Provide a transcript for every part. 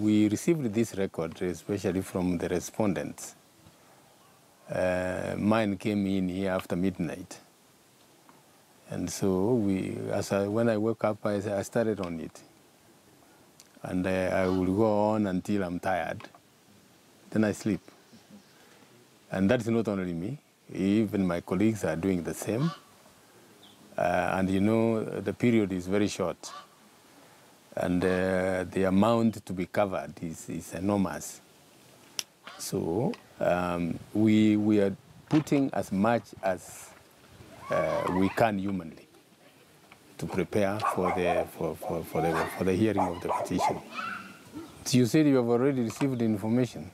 we received this record, especially from the respondents. Mine came in here after midnight. And so when I woke up, I started on it. And I will go on until I'm tired. Then I sleep. And that's not only me. Even my colleagues are doing the same. And you know, the period is very short. And the amount to be covered is enormous. So we are putting as much as we can humanly to prepare for the hearing of the petition. So you said you have already received the information?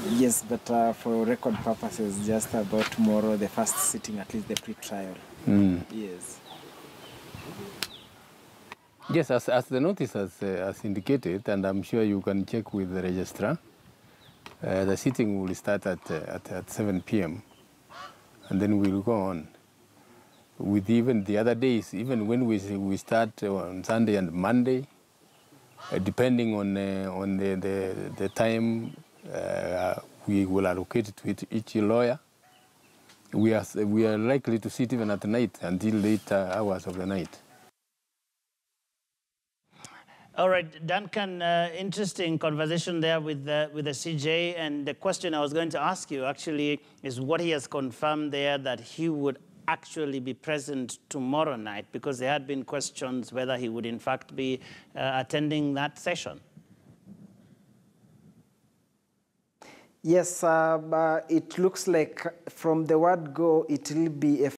Yes, but for record purposes, just about tomorrow, the first sitting, at least the pre-trial. Yes. Yes, as the notice has indicated, and I'm sure you can check with the registrar, the sitting will start at 7 p.m. and then we'll go on. With even the other days, even when we start on Sunday and Monday, depending on the time we will allocate to each lawyer, we are likely to sit even at night until late hours of the night. All right, Duncan, interesting conversation there with the CJ, and the question I was going to ask you actually is what he has confirmed there, that he would actually be present tomorrow night, because there had been questions whether he would in fact be attending that session. Yes, it looks like from the word go, it will be a